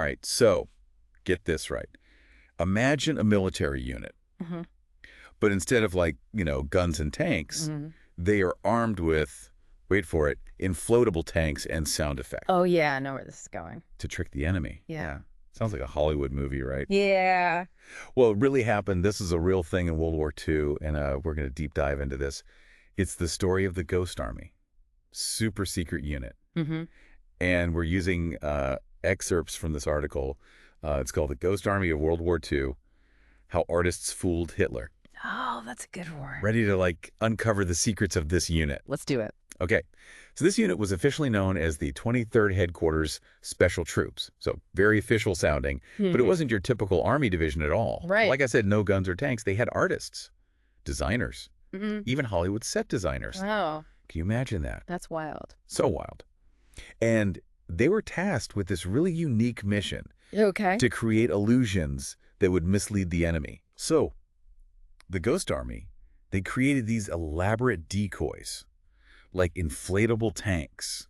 All right, so get this right. Imagine a military unit, Hmm. but instead of guns and tanks, Hmm. they are armed with, wait for it, inflatable tanks and sound effects Oh, yeah, I know where this is going. to trick the enemy. Yeah. Yeah. Sounds like a Hollywood movie, right? Yeah. Well, it really happened. This is a real thing in World War II, and we're going to deep dive into this. It's the story of the Ghost Army, super secret unit. Hmm. And we're using excerpts from this article. It's called The Ghost Army of World War II, How Artists Fooled Hitler. Oh, that's a good one. Ready to uncover the secrets of this unit. Let's do it. Okay, so this unit was officially known as the 23rd Headquarters Special Troops. So very official sounding, but it wasn't your typical army division at all. Right. Like I said, no guns or tanks. They had artists, designers, Hmm. even Hollywood set designers. Wow, Can you imagine that? that's wild. So wild. And they were tasked with this really unique mission Okay. to create illusions that would mislead the enemy. So, the Ghost Army, they created these elaborate decoys, like inflatable tanks,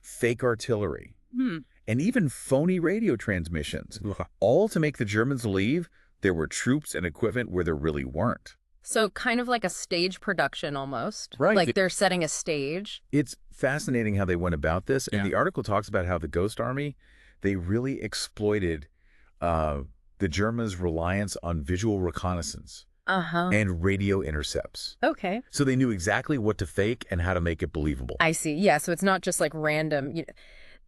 fake artillery, Hmm. and even phony radio transmissions, all to make the Germans believe there were troops and equipment where there really weren't. So kind of like a stage production almost. Right. Like they're setting a stage. It's fascinating how they went about this, and Yeah. the article talks about how the Ghost Army, they really exploited the Germans' reliance on visual reconnaissance Uh-huh. and radio intercepts. Okay. So they knew exactly what to fake and how to make it believable. I see. Yeah, so it's not just like random.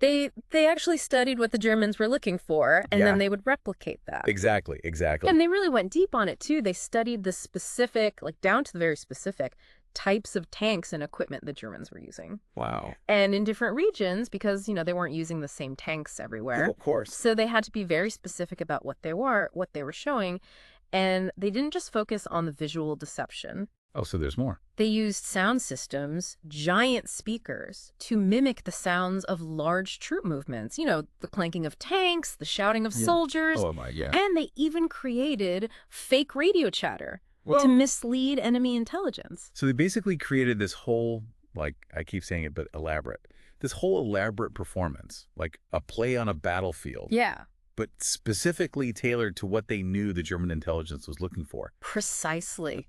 They actually studied what the Germans were looking for, and Yeah. then they would replicate that. Exactly. And they really went deep on it too. They studied the specific, like down to the very specific types of tanks and equipment the Germans were using. Wow. And in different regions, because, they weren't using the same tanks everywhere. Of course. So they had to be very specific about what they were showing. And they didn't just focus on the visual deception. Oh, so there's more. They used sound systems, giant speakers, to mimic the sounds of large troop movements. The clanking of tanks, the shouting of soldiers. Oh, my, yeah. And they even created fake radio chatter Well- to mislead enemy intelligence. So they basically created this whole, I keep saying it, but this whole elaborate performance, like a play on a battlefield, Yeah, but specifically tailored to what they knew the German intelligence was looking for. precisely.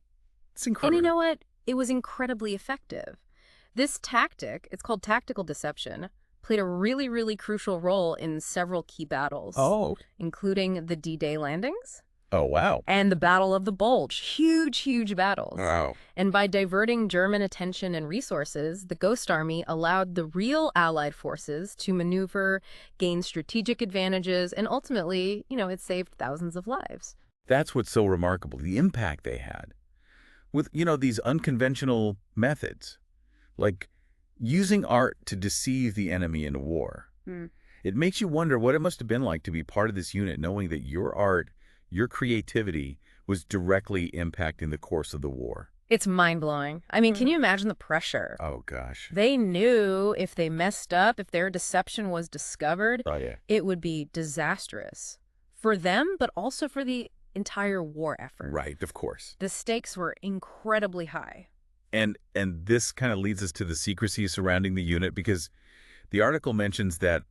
It's And incredible. you know what? It was incredibly effective. This tactic, it's called tactical deception, played a really, really crucial role in several key battles. Oh. Including the D-Day landings Oh, wow. and the Battle of the Bulge. Huge, huge battles. Wow. And by diverting German attention and resources, the Ghost Army allowed the real Allied forces to maneuver, gain strategic advantages, and ultimately, it saved thousands of lives. That's what's so remarkable, the impact they had. With, these unconventional methods, like using art to deceive the enemy in war. It makes you wonder what it must have been like to be part of this unit, knowing that your art, your creativity was directly impacting the course of the war. It's mind-blowing. I mean, can you imagine the pressure? Oh, gosh. They knew if they messed up, if their deception was discovered, Oh, yeah. it would be disastrous for them, but also for the entire war effort. Right, of course. The stakes were incredibly high. And this kind of leads us to the secrecy surrounding the unit, because the article mentions that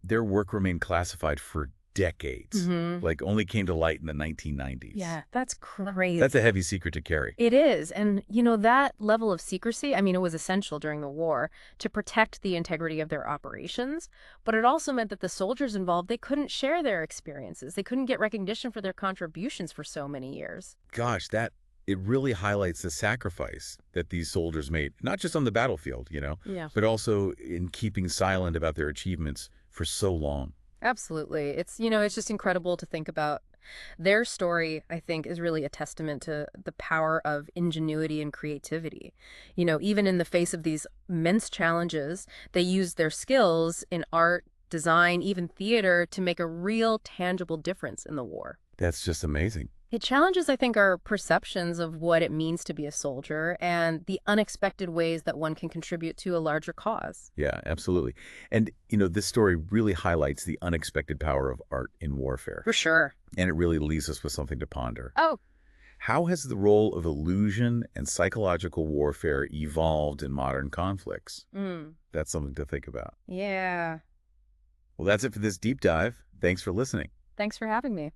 their work remained classified for decades, only came to light in the 1990s. Yeah, that's crazy. That's a heavy secret to carry. It is. And, that level of secrecy, I mean, it was essential during the war to protect the integrity of their operations. But it also meant that the soldiers involved, they couldn't share their experiences. They couldn't get recognition for their contributions for so many years. Gosh, it really highlights the sacrifice that these soldiers made, not just on the battlefield, Yeah. but also in keeping silent about their achievements for so long. Absolutely. It's just incredible to think about. Their story, I think, is really a testament to the power of ingenuity and creativity. Even in the face of these immense challenges, they used their skills in art, design, even theater to make a real tangible difference in the war. That's just amazing. It challenges, I think, our perceptions of what it means to be a soldier and the unexpected ways that one can contribute to a larger cause. Yeah, absolutely. And, this story really highlights the unexpected power of art in warfare. For sure. And it really leaves us with something to ponder. Oh, How has the role of illusion and psychological warfare evolved in modern conflicts? That's something to think about. yeah. Well, that's it for this deep dive. Thanks for listening. Thanks for having me.